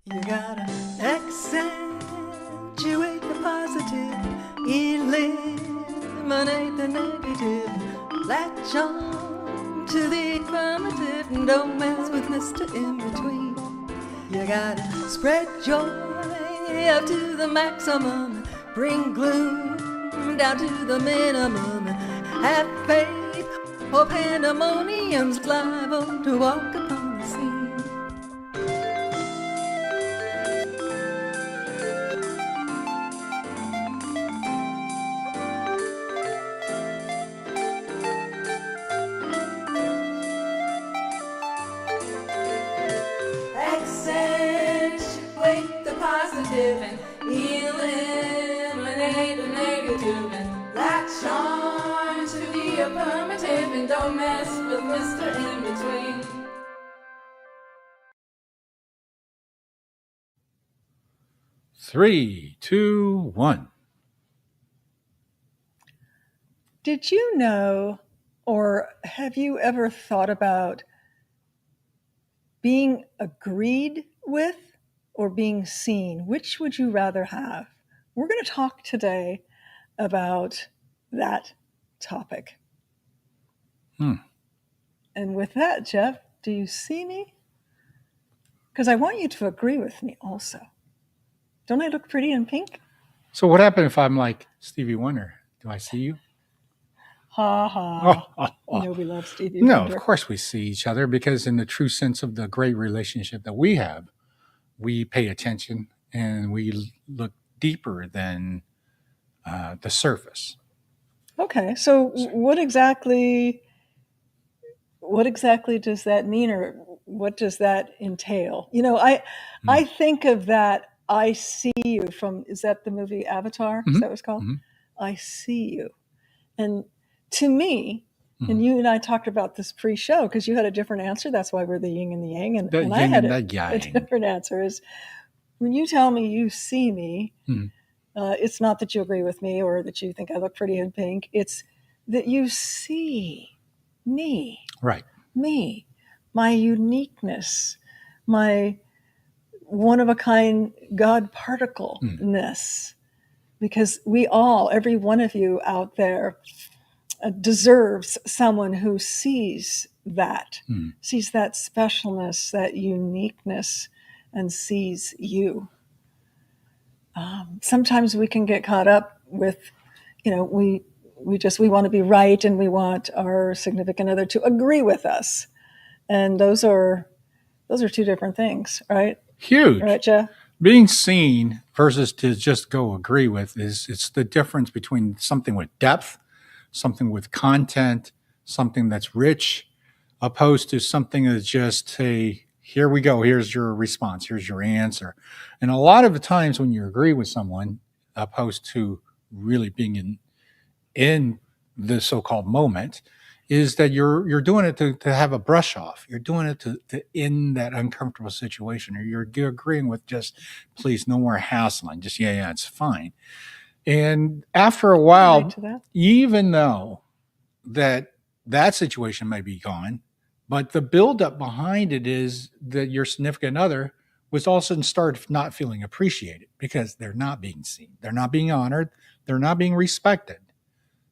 You gotta accentuate the positive, eliminate the negative, latch on to the affirmative, and don't mess with Mr. In-Between. You gotta spread joy up to the maximum, bring gloom down to the minimum, have faith or pandemonium's liable to walk upon the scene. Accentuate the positive and eliminate the negative, and latch on to the affirmative, and don't mess with Mr. In-Between. Three, two, one. Did you know, or have you ever thought about being agreed with or being seen? Which would you rather have? We're going to talk today about that topic. And with that, Jeff, do you see me? Because I want you to agree with me also. Don't I look pretty in pink? So what happened if I'm like Stevie Wonder? Do I see you? Ha ha. You know we love Stevie No, Wonder. of course we see each other, because in the true sense of the great relationship that we have, we pay attention and we look deeper than the surface. Okay, so what exactly does that mean, or what does that entail? You know, I think of that I see you from, is that the movie Avatar? Is that what it's called? I see you. And to me, and you and I talked about this pre-show because you had a different answer. That's why we're the yin and the yang. And I had a different answer. Is when you tell me you see me, it's not that you agree with me or that you think I look pretty in pink. It's that you see me. Right. Me, my uniqueness, my one-of-a-kind God particle-ness. Because we all, every one of you out there, deserves someone who sees that specialness, that uniqueness, and sees you. Sometimes we can get caught up with, we want to be right, and we want our significant other to agree with us, and those are two different things, right? Huge. Right, Jeff? Being seen versus to just go agree with it's the difference between something with depth, something with content, something that's rich, opposed to something that's just, hey, here we go, here's your response, here's your answer. And a lot of the times when you agree with someone, opposed to really being in the so-called moment, is that you're doing it to have a brush off. You're doing it to end that uncomfortable situation, or you're agreeing with just, please, no more hassling. Just, yeah, it's fine. And after a while, even though that situation may be gone, but the buildup behind it is that your significant other was all of a sudden start not feeling appreciated because they're not being seen. They're not being honored. They're not being respected.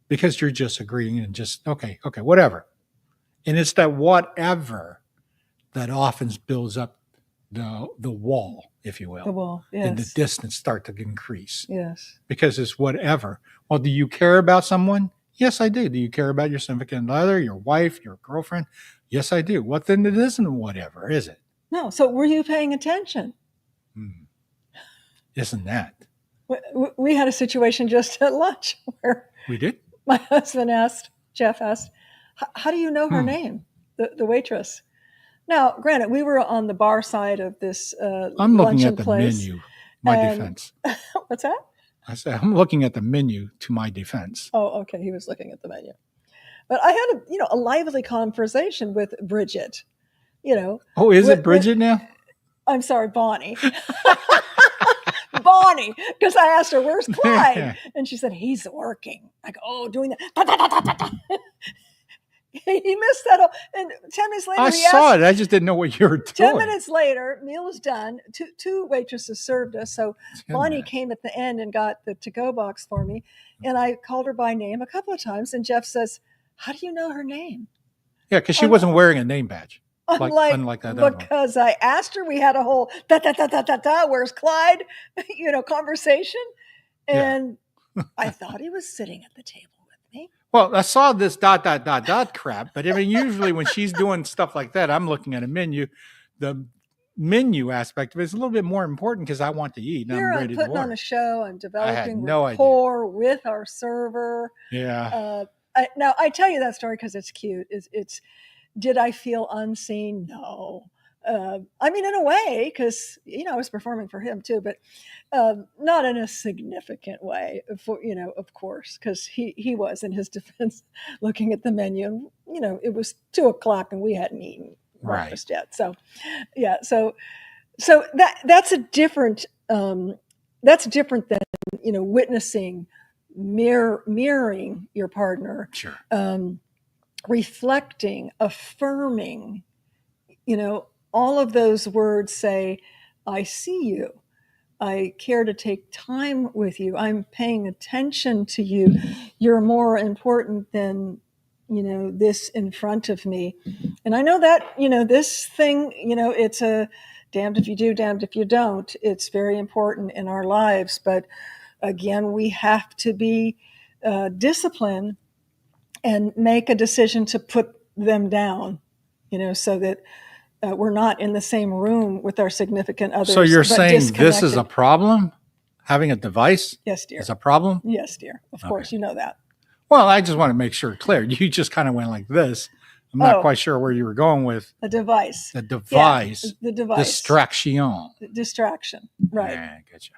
Because you're just agreeing and just, okay, whatever. And it's that whatever that often builds up the wall, if you will. The wall, yes. And the distance start to increase. Yes. Because it's whatever. Well, do you care about someone? Yes, I do. Do you care about your significant other, your wife, your girlfriend? Yes, I do. Well, then it isn't whatever, is it? No. So were you paying attention? Isn't that? We had a situation just at lunch where... We did? My husband Jeff asked, how do you know her name, the waitress? Now, granted, we were on the bar side of this I'm looking at the place, menu, defense. What's that? I said, I'm looking at the menu to my defense. Oh, okay. He was looking at the menu. But I had a lively conversation with Bridget, Oh, is it Bridget now? I'm sorry, Bonnie. Bonnie, because I asked her, where's Clyde? And she said, he's working. I go, oh, doing that. he missed that. And 10 minutes later, I he saw asked, it. I just didn't know what you were 10 doing. minutes later, meal was done. Two waitresses served us. So 10 Bonnie minutes. came at the end and got the to-go box for me. And I called her by name a couple of times. And Jeff says, how do you know her name? Yeah, because she I'm- wasn't wearing a name badge. Unlike that other one. Because I asked her, we had a whole where's Clyde, conversation. And I thought he was sitting at the table with me. Well, I saw this ... crap, but I mean, usually when she's doing stuff like that, I'm looking at a menu. The menu aspect of it is a little bit more important because I want to eat. And Here I'm I'm ready to putting order. on a show. I'm developing no rapport with our server. Yeah. Now I tell you that story because it's cute. It's did I feel unseen? No. I mean, in a way, because I was performing for him too, but not in a significant way. For of course, because he was in his defense looking at the menu. And, it was 2:00 and we hadn't eaten breakfast yet. So yeah, so that's a different. That's different than witnessing, mirroring your partner. Sure. Reflecting, affirming, all of those words say, I see you. I care to take time with you. I'm paying attention to you. You're more important than, this in front of me. And I know that, this thing, it's a damned if you do, damned if you don't. It's very important in our lives. But again, we have to be disciplined and make a decision to put them down, so that we're not in the same room with our significant others. So you're saying this is disconnected. a problem? Having a device Yes, dear. is a problem? Yes, dear. Of course, you know that. Well, I just want to make sure clear. You just kind of went like this. I'm not quite sure where you were going with a device. The device. Yeah, the device. Distraction. Right. Yeah, I get you.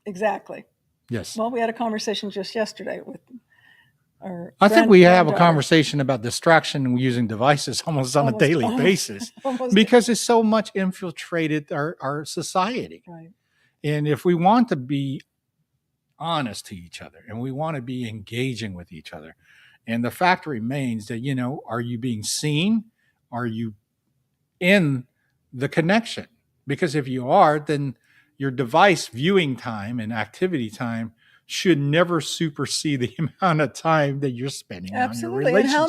Exactly. Yes. Well, we had a conversation just yesterday with I think we have a conversation about distraction and using devices almost on a daily basis because it's so much infiltrated our society. Right. And if we want to be honest to each other and we want to be engaging with each other, and the fact remains that, are you being seen? Are you in the connection? Because if you are, then your device viewing time and activity time should never supersede the amount of time that you're spending on your relationship. And how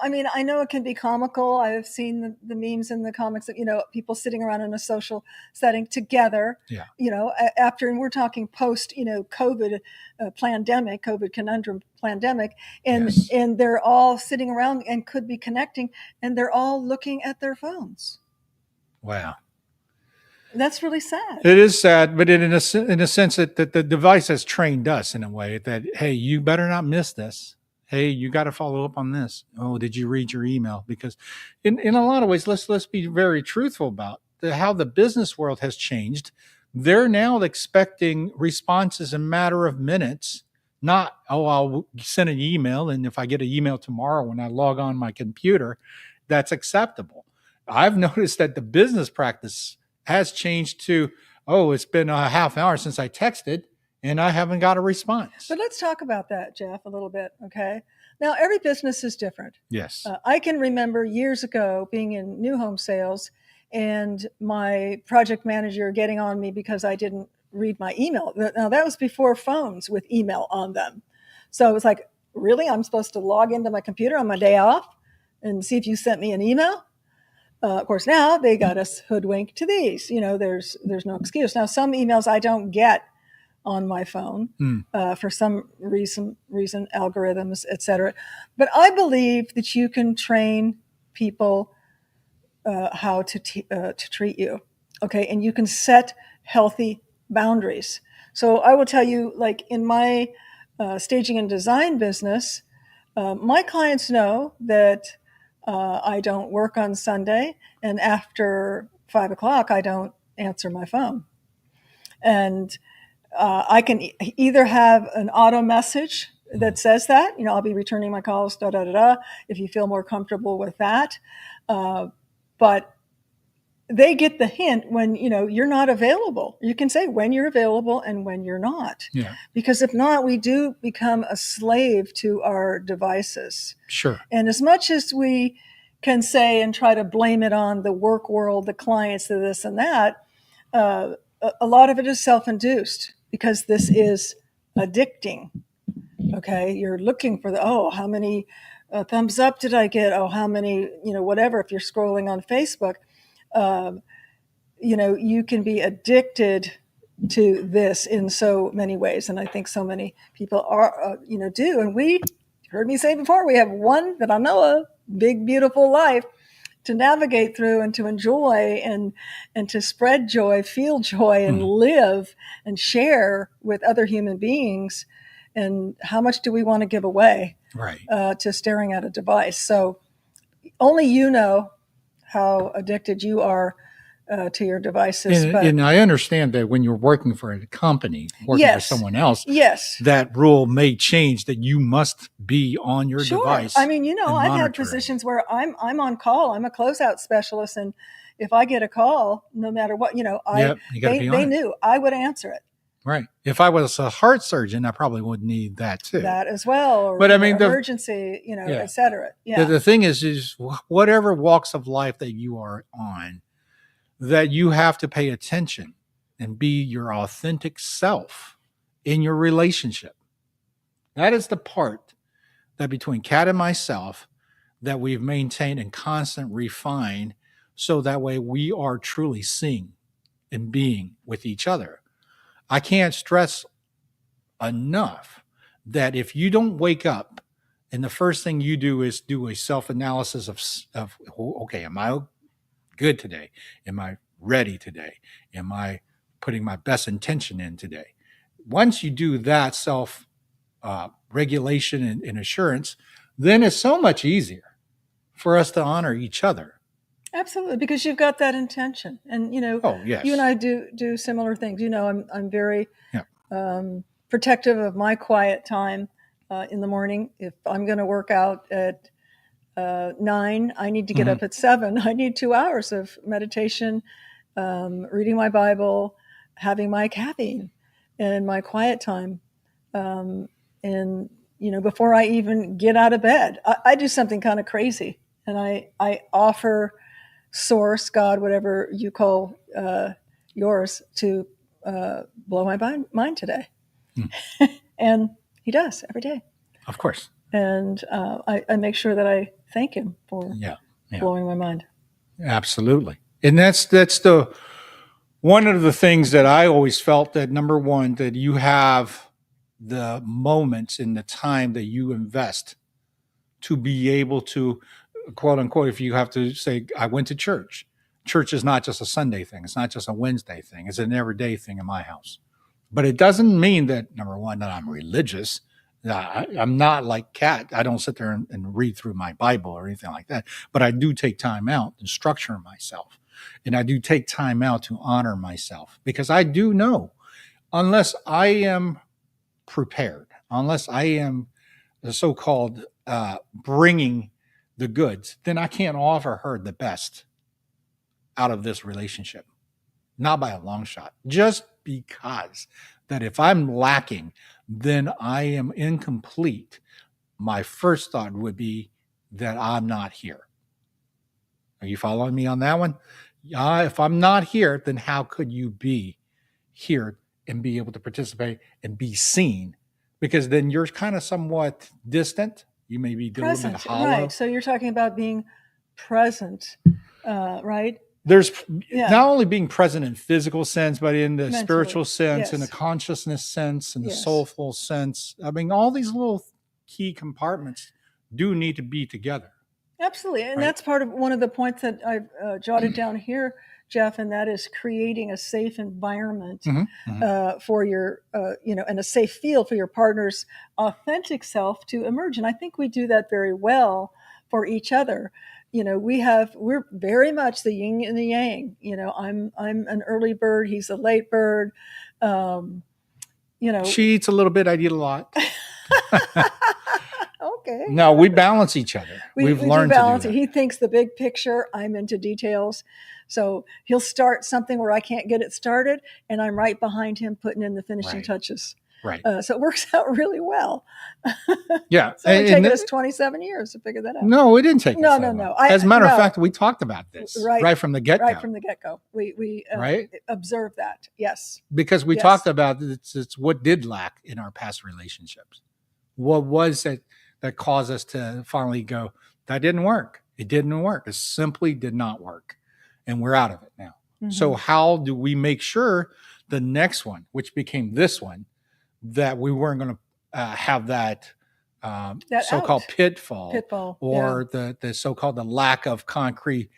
many, I know it can be comical. I've seen the memes in the comics that, people sitting around in a social setting together, after, and we're talking post, COVID pandemic, COVID conundrum pandemic, and they're all sitting around and could be connecting and they're all looking at their phones. Wow. That's really sad. It is sad, but in a sense that the device has trained us in a way that, hey, you better not miss this. Hey, you got to follow up on this. Oh, did you read your email? Because in a lot of ways, let's be very truthful about how the business world has changed. They're now expecting responses in a matter of minutes, not, I'll send an email, and if I get an email tomorrow when I log on my computer, that's acceptable. I've noticed that the business practice has changed to, it's been a half hour since I texted and I haven't got a response. But let's talk about that, Jeff, a little bit, okay? Now, every business is different. Yes. I can remember years ago being in new home sales and my project manager getting on me because I didn't read my email. Now, that was before phones with email on them. So it was like, really? I'm supposed to log into my computer on my day off and see if you sent me an email? Of course, now they got us hoodwinked to these. There's no excuse. Now, some emails I don't get on my phone for some reason, algorithms, etc. But I believe that you can train people how to treat you, okay? And you can set healthy boundaries. So I will tell you, like in my staging and design business, my clients know that I don't work on Sunday, and after 5:00, I don't answer my phone. And I can either have an auto message that says that, I'll be returning my calls, if you feel more comfortable with that. But they get the hint when, you're not available. You can say when you're available and when you're not. Yeah. Because if not, we do become a slave to our devices. Sure. And as much as we can say and try to blame it on the work world, the clients, the this and that, a lot of it is self-induced because this is addicting. Okay, you're looking for how many thumbs up did I get? Oh, how many, whatever. If you're scrolling on Facebook, you can be addicted to this in so many ways. And I think so many people are, do. And we heard me say before, we have one that I know of, big, beautiful life to navigate through and to enjoy and to spread joy, feel joy, and live and share with other human beings. And how much do we want to give away to staring at a device? So only you know how addicted you are to your devices. And I understand that when you're working for a company, working for someone else, that rule may change that you must be on your device. I mean, I've had positions where I'm on call. I'm a closeout specialist, and if I get a call, no matter what, they knew I would answer it. Right. If I was a heart surgeon, I probably would need that too. That as well. Or, but I mean, emergency, et cetera. Yeah. The thing is whatever walks of life that you are on, that you have to pay attention and be your authentic self in your relationship. That is the part that between Kat and myself that we've maintained and constant refine, so that way we are truly seeing and being with each other. I can't stress enough that if you don't wake up and the first thing you do is do a self-analysis of okay, am I good today? Am I ready today? Am I putting my best intention in today? Once you do that self regulation and assurance, then it's so much easier for us to honor each other. Absolutely, because you've got that intention, and you and I do similar things. I'm very protective of my quiet time in the morning. If I'm going to work out at 9, I need to get up at 7. I need 2 hours of meditation, reading my Bible, having my caffeine, and my quiet time. And before I even get out of bed, I do something kind of crazy, and I offer Source, God, whatever you call yours, to blow my mind today. And he does every day. Of course. And I make sure that I thank him for blowing my mind. Absolutely. And that's the one of the things that I always felt, that number one, that you have the moments in the time that you invest to be able to, quote unquote, if you have to say, I went to church. Church is not just a Sunday thing. It's not just a Wednesday thing. It's an everyday thing in my house. But it doesn't mean that, number one, that I'm religious. I'm not like Kat. I don't sit there and read through my Bible or anything like that. But I do take time out and structure myself. And I do take time out to honor myself, because I do know, unless I am prepared, unless I am the so-called bringing the goods, then I can't offer her the best out of this relationship. Not by a long shot. Just because that if I'm lacking, then I am incomplete. My first thought would be that I'm not here. Are you following me on that one? If I'm not here, then how could you be here and be able to participate and be seen? Because then you're kind of somewhat distant. You may be a little bit hollow. Right. So you're talking about being present, right? There's not only being present in physical sense, but in the mentally, spiritual sense, in the consciousness sense, in the soulful sense. I mean, all these little key compartments do need to be together. Absolutely. And that's part of one of the points that I've jotted down here, Jeff, and that is creating a safe environment for your, and a safe field for your partner's authentic self to emerge. And I think we do that very well for each other. We're very much the yin and the yang. I'm an early bird. He's a late bird. She eats a little bit. I eat a lot. Okay. No, we balance each other. We've learned to do that. He thinks the big picture. I'm into details. So he'll start something where I can't get it started, and I'm right behind him putting in the finishing touches. Right. So it works out really well. Yeah. It's only taken us 27 years to figure that out. No, it didn't take us that long. As a matter of fact, we talked about this right from the get-go. Right from the get-go. We observed that. Yes. Because we talked about it's what did lack in our past relationships. What was it that caused us to finally go, that didn't work. It didn't work. It simply did not work. And we're out of it now. Mm-hmm. So how do we make sure the next one, which became this one, that we weren't going to have that so-called pitfall or the so-called the lack of concrete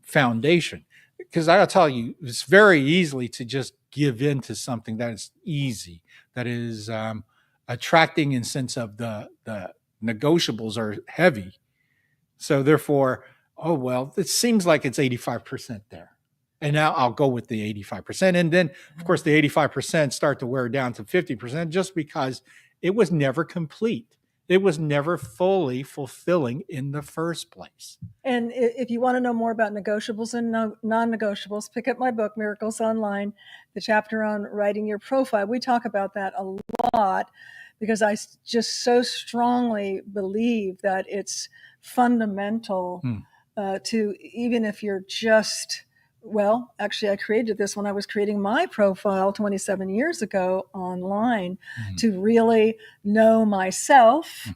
foundation? Because I gotta tell you, it's very easily to just give in to something that is easy, that is attracting in sense of the negotiables are heavy. So therefore, oh, well, it seems like it's 85% there. And now I'll go with the 85%. And then, of course, the 85% start to wear down to 50% just because it was never complete. It was never fully fulfilling in the first place. And if you want to know more about negotiables and non-negotiables, pick up my book, Miracles Online, the chapter on writing your profile. We talk about that a lot because I just so strongly believe that it's fundamental to, even if you're just, well, actually I created this when I was creating my profile 27 years ago online to really know myself,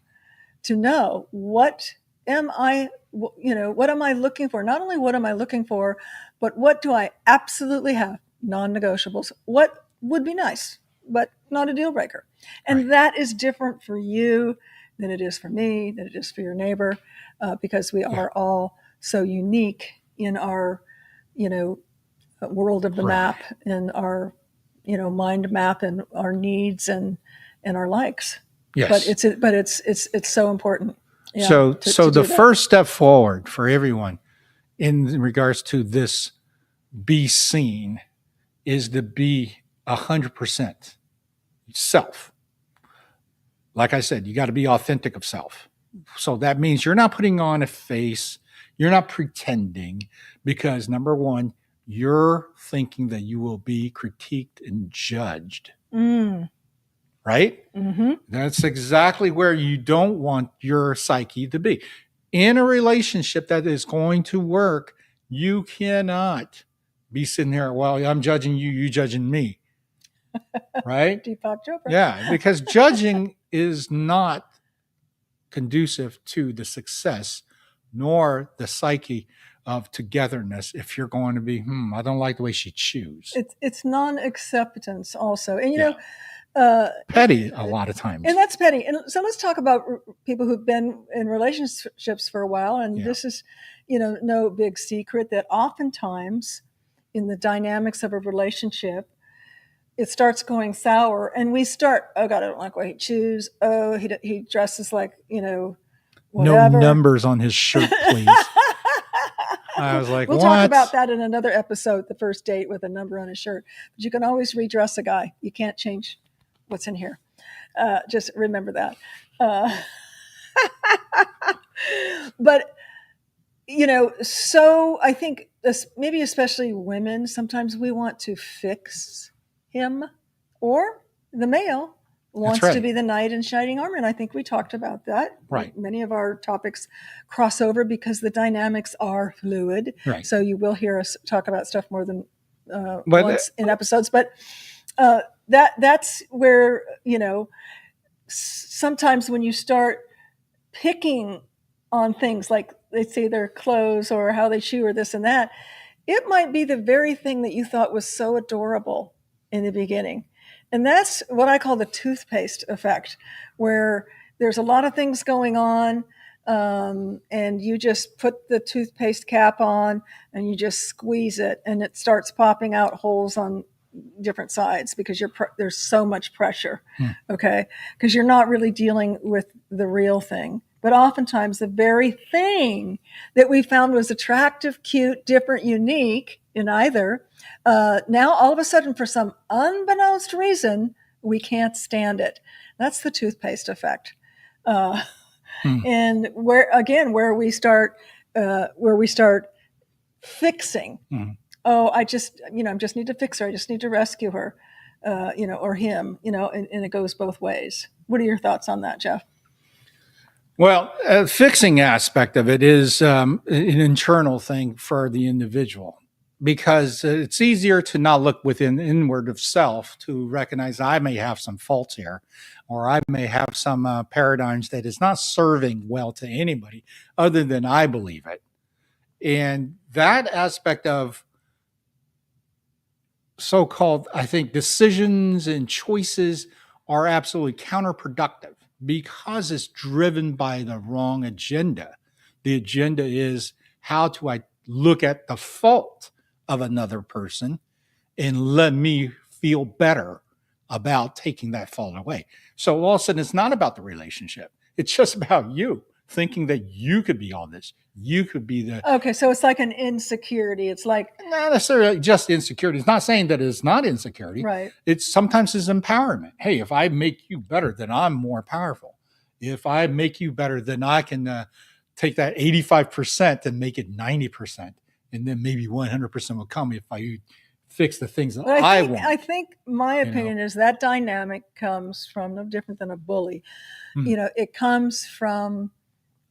to know what am I looking for? Not only what am I looking for, but what do I absolutely have? Non-negotiables. What would be nice, but not a deal breaker. And that is different for you than it is for me, than it is for your neighbor, because we are all so unique in our, world of the map and our, mind map and our needs and our likes. Yes. But it's so important. Yeah, so the first step forward for everyone in regards to this be seen is to be 100% self. Like I said, you got to be authentic of self. So that means you're not putting on a face. You're not pretending because number one, you're thinking that you will be critiqued and judged. Right? Mm-hmm. That's exactly where you don't want your psyche to be. In a relationship that is going to work, you cannot be sitting there, well, I'm judging you, you judging me. Right? Deepak Chopra. Yeah, because judging is not conducive to the success nor the psyche of togetherness if you're going to be, I don't like the way she chews. It's non-acceptance also. And, petty a lot of times. And that's petty. And so let's talk about people who've been in relationships for a while. And this is, no big secret that oftentimes in the dynamics of a relationship, it starts going sour and we start, oh God, I don't like the way he chews. Oh, he dresses like, whatever. No numbers on his shirt, please. I was like, we'll talk about that in another episode, the first date with a number on his shirt. But you can always redress a guy. You can't change what's in here. Just remember that. But, so I think this, maybe especially women, sometimes we want to fix him, or the male wants to be the knight in shining armor. And I think we talked about that. Right. Many of our topics cross over because the dynamics are fluid. Right. So you will hear us talk about stuff more than once in episodes. But that's where, sometimes when you start picking on things like they say their clothes or how they chew or this and that, it might be the very thing that you thought was so adorable in the beginning. And that's what I call the toothpaste effect, where there's a lot of things going on, and you just put the toothpaste cap on and you just squeeze it and it starts popping out holes on different sides because there's so much pressure, okay? Because you're not really dealing with the real thing. But oftentimes the very thing that we found was attractive, cute, different, unique in either, now all of a sudden for some unbeknownst reason, we can't stand it. That's the toothpaste effect. And where we start fixing. Mhm. Oh, I just need to fix her. I just need to rescue her, or him, and it goes both ways. What are your thoughts on that, Jeff? Well, fixing aspect of it is an internal thing for the individual because it's easier to not look within inward of self to recognize I may have some faults here, or I may have some paradigms that is not serving well to anybody other than I believe it. And that aspect of so-called, I think, decisions and choices are absolutely counterproductive because it's driven by the wrong agenda. The agenda is how do I look at the fault of another person and let me feel better about taking that fault away. So all of a sudden, it's not about the relationship. It's just about you thinking that you could be all this. You could be the Okay, so it's like an insecurity. It's like not necessarily just insecurity. It's not saying that it's not insecurity. right. It's sometimes it's empowerment. Hey, if I make you better, then I'm more powerful. If I make you better, then I can take that 85% and make it 90%. And then maybe 100% will come if I fix the things that But I want. I think my opinion is that dynamic comes from no different than a bully. It comes from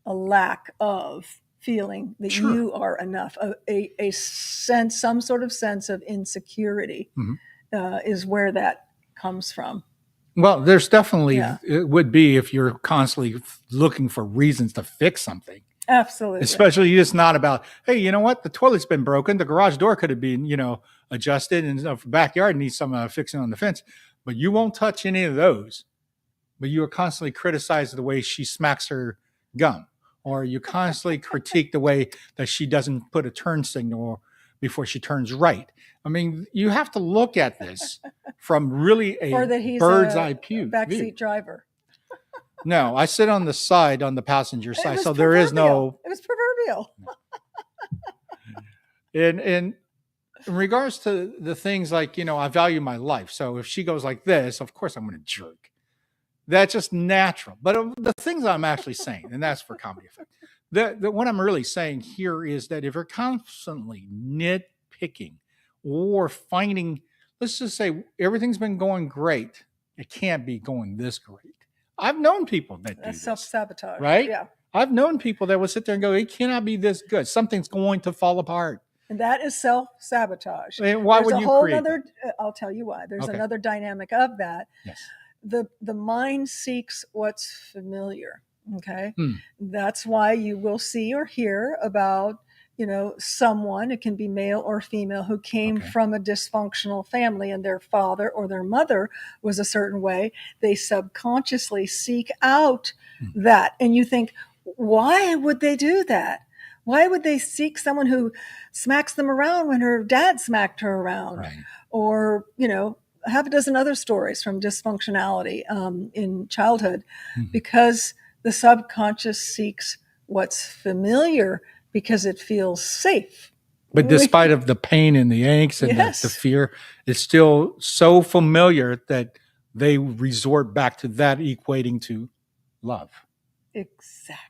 a lack of feeling that Sure. you are enough, a sense, some sort of sense of insecurity is where that comes from. Well, there's definitely, Yeah. it would be if you're constantly looking for reasons to fix something. Absolutely. Especially it's not about, hey, you know what? The toilet's been broken. The garage door could have been, adjusted, and the backyard needs some fixing on the fence. But you won't touch any of those. But you are constantly criticizing the way she smacks her gum, or you constantly critique the way that she doesn't put a turn signal before she turns right. I mean, you have to look at this from really a or that he's bird's a eye view. backseat driver. No, I sit on the side, on the passenger side, so there is no. It was proverbial. And in regards to the things like, I value my life. So if she goes like this, of course I'm going to jerk. That's just natural. But the things I'm actually saying, and that's for comedy effect, what I'm really saying here is that if you're constantly nitpicking or finding, let's just say everything's been going great, it can't be going this great. I've known people that do That's this, self-sabotage. right? Yeah. I've known people that will sit there and go, it cannot be this good. Something's going to fall apart. And that is self-sabotage. And why There's would you create that? I'll tell you why. There's Okay. another dynamic of that. Yes. The mind seeks what's familiar. Okay. Hmm. That's why you will see or hear about, someone, it can be male or female, who came from a dysfunctional family and their father or their mother was a certain way. They subconsciously seek out that. And you think, why would they do that? Why would they seek someone who smacks them around when her dad smacked her around? Right. Or, half a dozen other stories from dysfunctionality in childhood, because the subconscious seeks what's familiar because it feels safe. But despite of the pain and the angst and Yes. the fear, it's still so familiar that they resort back to that, equating to love. Exactly.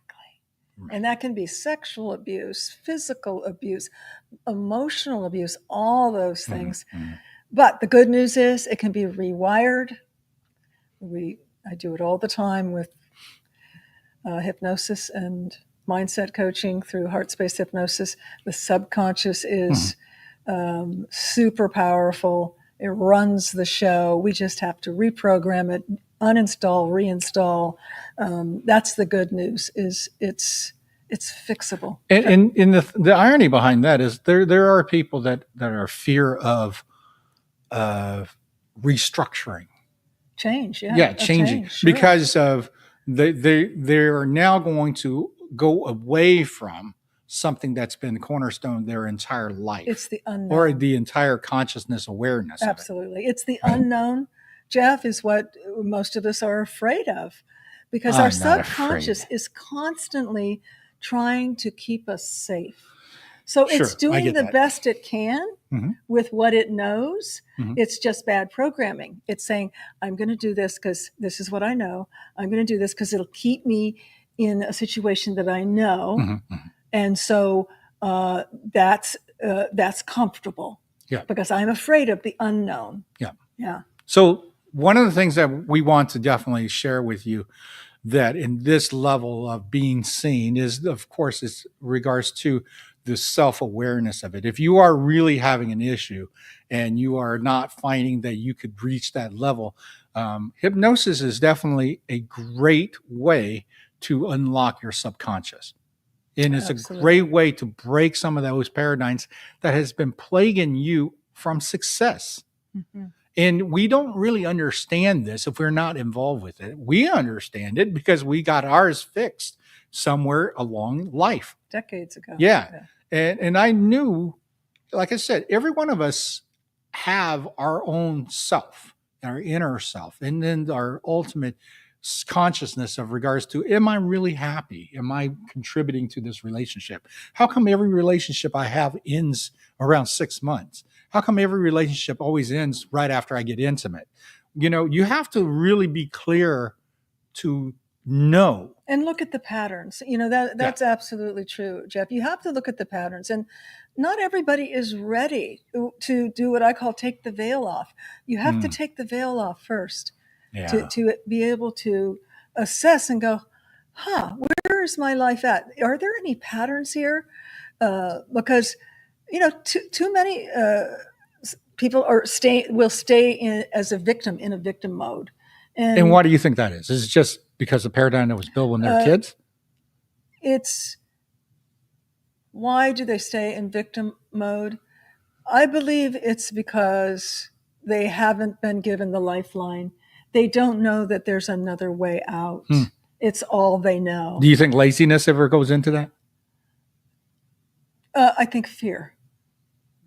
Right. And that can be sexual abuse, physical abuse, emotional abuse, all those things. Mm-hmm. But the good news is it can be rewired. I do it all the time with hypnosis and mindset coaching through heart space hypnosis. The subconscious is super powerful. It runs the show. We just have to reprogram it, uninstall, reinstall. That's the good news. Is it's fixable. And the irony behind that is there are people that are fear of restructuring. Change, changing change, sure. because of they are now going to go away from something that's been cornerstone their entire life. It's the unknown. Or the entire consciousness awareness. Absolutely. It's the unknown, Jeff, is what most of us are afraid of, because our subconscious is constantly trying to keep us safe. So it's doing the best it can with what it knows. It's just bad programming. It's saying, I'm going to do this because this is what I know. I'm going to do this because it'll keep me in a situation that I know. And so that's that's comfortable. Yeah. Because I'm afraid of the unknown. Yeah. Yeah. So one of the things that we want to definitely share with you that in this level of being seen is, of course, is regards to the self-awareness of it. If you are really having an issue and you are not finding that you could reach that level, hypnosis is definitely a great way to unlock your subconscious. And it's Absolutely. a great way to break some of those paradigms that has been plaguing you from success. Mm-hmm. And we don't really understand this if we're not involved with it. We understand it because we got ours fixed somewhere along life. Decades ago. Yeah. And I knew, like I said, every one of us have our own self, our inner self, and then our ultimate consciousness of regards to, am I really happy? Am I contributing to this relationship? How come every relationship I have ends around 6 months? How come every relationship always ends right after I get intimate? You know, you have to really be clear to know. And look at the patterns. You know, that's absolutely true, Jeff. You have to look at the patterns. And not everybody is ready to do what I call take the veil off. You have to take the veil off first to be able to assess and go, where is my life at? Are there any patterns here? Because, you know, too many people will stay in as a victim, in a victim mode. And why do you think that is? Is it just because the paradigm that was built when they were kids? It's why do they stay in victim mode? I believe it's because they haven't been given the lifeline. They don't know that there's another way out. It's all they know. Do you think laziness ever goes into that? I think fear.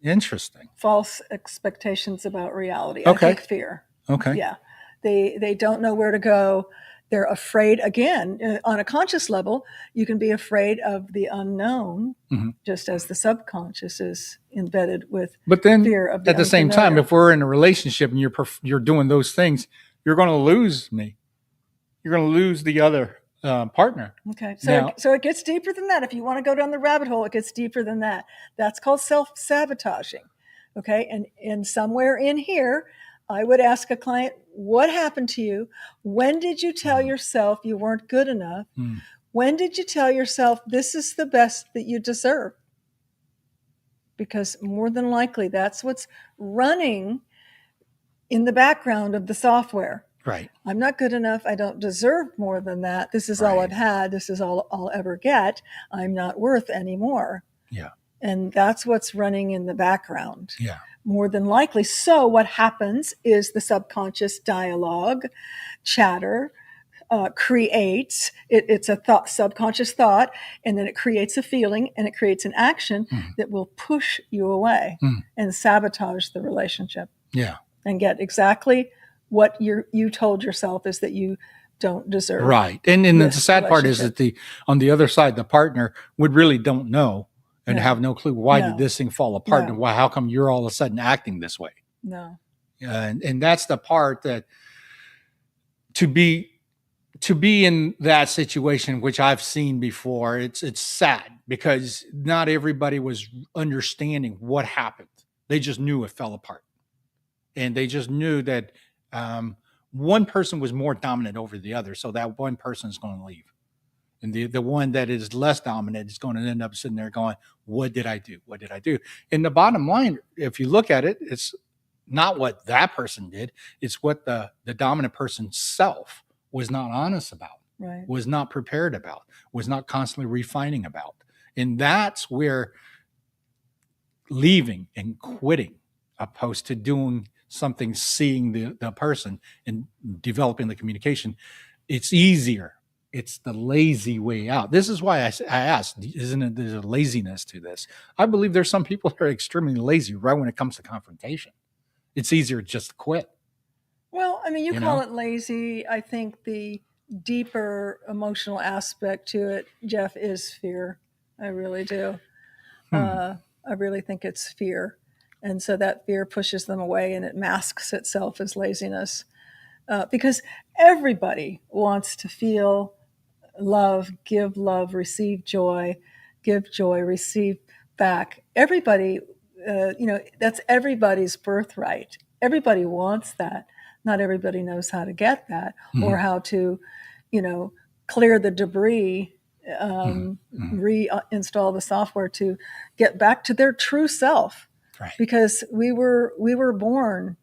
Interesting. False expectations about reality. Okay. I think fear. Okay. Yeah. They don't know where to go. They're afraid, again, on a conscious level, you can be afraid of the unknown, just as the subconscious is embedded with but then, fear of the at the same unfamiliar. time, if we're in a relationship and you're doing those things, you're going to lose me. You're going to lose the other partner. Okay. Now, So it gets deeper than that. If you want to go down the rabbit hole, it gets deeper than that. That's called self-sabotaging. Okay. And somewhere in here, I would ask a client, what happened to you? When did you tell yourself you weren't good enough? When did you tell yourself this is the best that you deserve? Because more than likely, that's what's running in the background of the software. Right. I'm not good enough. I don't deserve more than that. This is all I've had. This is all I'll ever get. I'm not worth any more. Yeah. And that's what's running in the background. Yeah. More than likely. So what happens is the subconscious dialogue, chatter, creates, it's a subconscious thought, and then it creates a feeling and it creates an action that will push you away and sabotage the relationship. Yeah. And get exactly what you told yourself is that you don't deserve. Right. And the sad part is that on the other side, the partner really don't know and have no clue why did this thing fall apart and how come you're all of a sudden acting this way. No. And that's the part that to be in that situation, which I've seen before, it's sad because not everybody was understanding what happened. They just knew it fell apart. And they just knew that one person was more dominant over the other. So that one person is going to leave. And the one that is less dominant is going to end up sitting there going, what did I do? What did I do? And the bottom line, if you look at it, it's not what that person did. It's what the dominant person's self was not honest about, was not prepared about, was not constantly refining about. And that's where leaving and quitting, opposed to doing something, seeing the person and developing the communication, it's easier. It's the lazy way out. This is why I asked, isn't it, there's a laziness to this? I believe there's some people that are extremely lazy right when it comes to confrontation. It's easier just to quit. Well, I mean, you call it lazy. I think the deeper emotional aspect to it, Jeff, is fear. I really do. I really think it's fear. And so that fear pushes them away and it masks itself as laziness. Because everybody wants to feel love, receive joy, give joy, receive back. everybody, that's everybody's birthright. Everybody wants that. Not everybody knows how to get that or how to, clear the debris, reinstall the software to get back to their true self. Right. Because we were born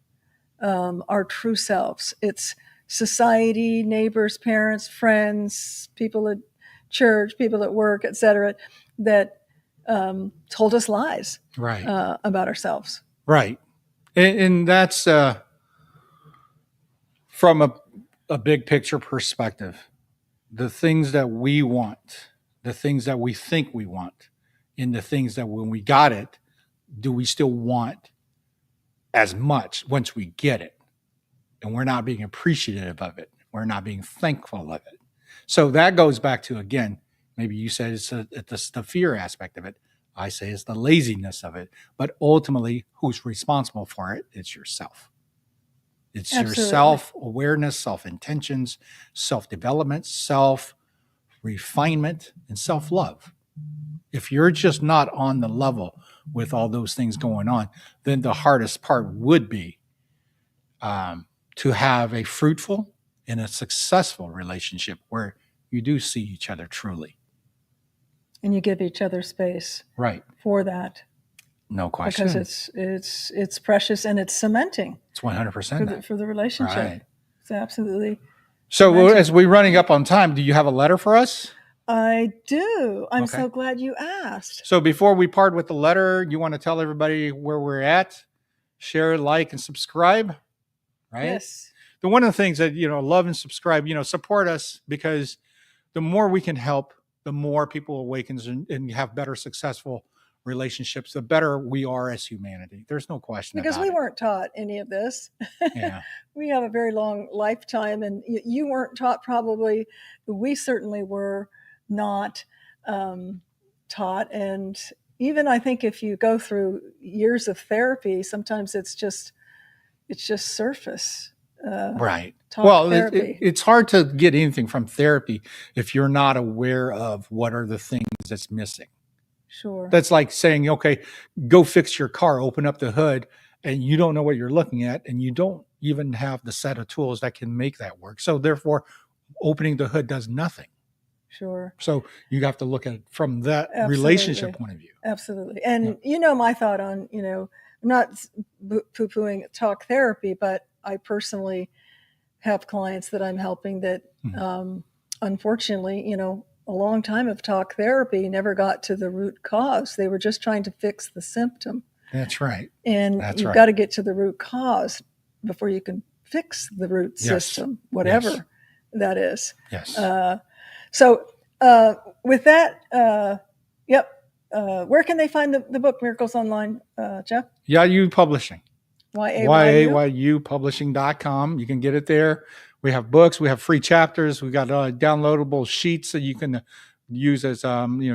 our true selves. It's society, neighbors, parents, friends, people at church, people at work, etc., that told us lies Right. About ourselves. Right. And that's from a big picture perspective. The things that we want, the things that we think we want, and the things that when we got it, do we still want as much once we get it? And we're not being appreciative of it. We're not being thankful of it. So that goes back to, again, maybe you said it's the fear aspect of it. I say it's the laziness of it. But ultimately, who's responsible for it? It's yourself. It's Absolutely. your self-awareness, self-intentions, self-development, self-refinement, and self-love. If you're just not on the level with all those things going on, then the hardest part would be to have a fruitful and a successful relationship where you do see each other truly. And you give each other space Right. for that. No question. Because it's precious and it's cementing. It's 100% for the relationship. Right. It's absolutely. So cementing. As we're running up on time, do you have a letter for us? I do. I'm Okay. so glad you asked. So before we part with the letter, you want to tell everybody where we're at, share, like, and subscribe, right? Yes. One of the things that, love and subscribe, support us, because the more we can help, the more people awakens and have better successful relationships, the better we are as humanity. There's no question because about we it. weren't taught any of this. Yeah. We have a very long lifetime, and you weren't taught probably. We certainly were not taught. And even I think if you go through years of therapy, sometimes it's just surface. Right. Talk therapy. It's hard to get anything from therapy if you're not aware of what are the things that's missing. Sure. That's like saying, okay, go fix your car, open up the hood, and you don't know what you're looking at, and you don't even have the set of tools that can make that work. So therefore, opening the hood does nothing. Sure. So you have to look at it from that Absolutely. relationship point of view. Absolutely. And my thought on, I'm not poo-pooing talk therapy, but I personally have clients that I'm helping that unfortunately, a long time of talk therapy never got to the root cause. They were just trying to fix the symptom. That's right. And you've got to get to the root cause before you can fix the root system, whatever that is. Yes. So with that, where can they find the book Miracles Online, Jeff? YAU Publishing. YAYUpublishing.com. You can get it there. We have books. We have free chapters. We got downloadable sheets that you can use as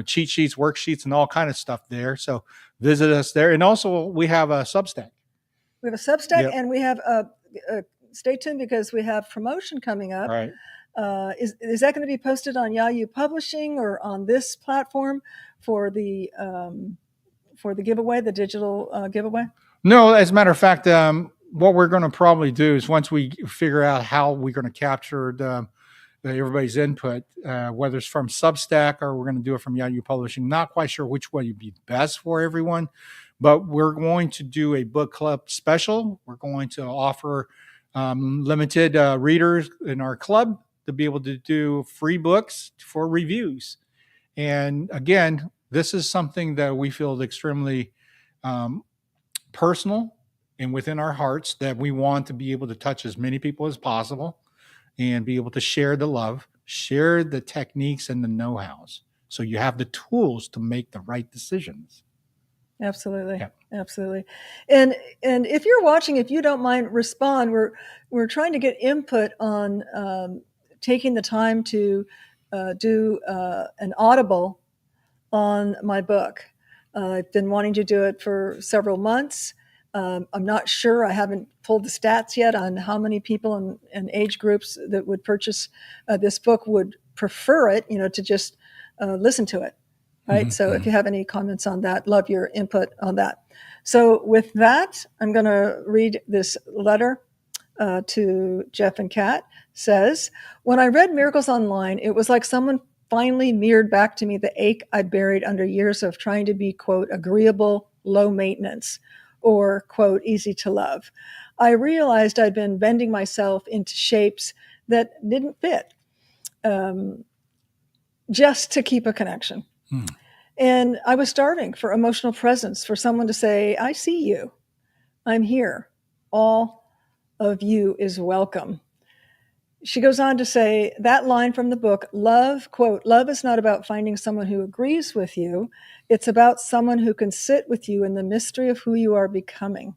cheat sheets, worksheets, and all kind of stuff there. So visit us there. And also we have a Substack. We have a Substack, and we have stay tuned because we have promotion coming up. Right. Is that going to be posted on YAU Publishing or on this platform for the giveaway, the digital giveaway? No, as a matter of fact, what we're going to probably do is once we figure out how we're going to capture everybody's input, whether it's from Substack or we're going to do it from YAU Publishing, not quite sure which way would be best for everyone, but we're going to do a book club special. We're going to offer limited readers in our club to be able to do free books for reviews. And again, this is something that we feel extremely personal and within our hearts, that we want to be able to touch as many people as possible and be able to share the love, share the techniques and the know-hows. So you have the tools to make the right decisions. Absolutely. Yeah. Absolutely. And if you're watching, if you don't mind, respond. We're trying to get input on taking the time to do an audible on my book. I've been wanting to do it for several months. I'm not sure. I haven't pulled the stats yet on how many people and age groups that would purchase this book would prefer it, to just listen to it. right? So if you have any comments on that, love your input on that. So with that, I'm going to read this letter to Jeff and Kat. Says, when I read Miracles Online, it was like someone finally mirrored back to me the ache I'd buried under years of trying to be, quote, agreeable, low maintenance, or, quote, easy to love. I realized I'd been bending myself into shapes that didn't fit, just to keep a connection. And I was starving for emotional presence, for someone to say, I see you. I'm here. All of you is welcome. She goes on to say that line from the book, love, quote, love is not about finding someone who agrees with you. It's about someone who can sit with you in the mystery of who you are becoming.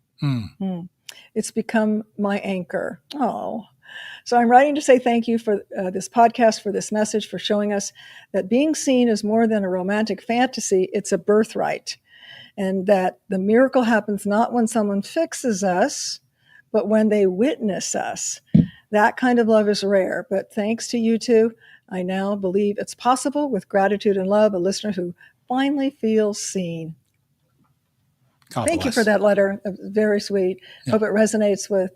It's become my anchor. Oh, so I'm writing to say thank you for this podcast, for this message, for showing us that being seen is more than a romantic fantasy. It's a birthright. And that the miracle happens not when someone fixes us, but when they witness us. That kind of love is rare, but thanks to you two, I now believe it's possible with gratitude and love, a listener who finally feels seen. Thank you for that letter. Very sweet. Yeah. Hope it resonates with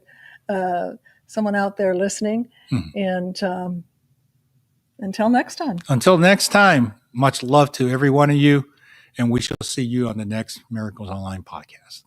someone out there listening. And until next time. Until next time, much love to every one of you, and we shall see you on the next Miracles Online podcast.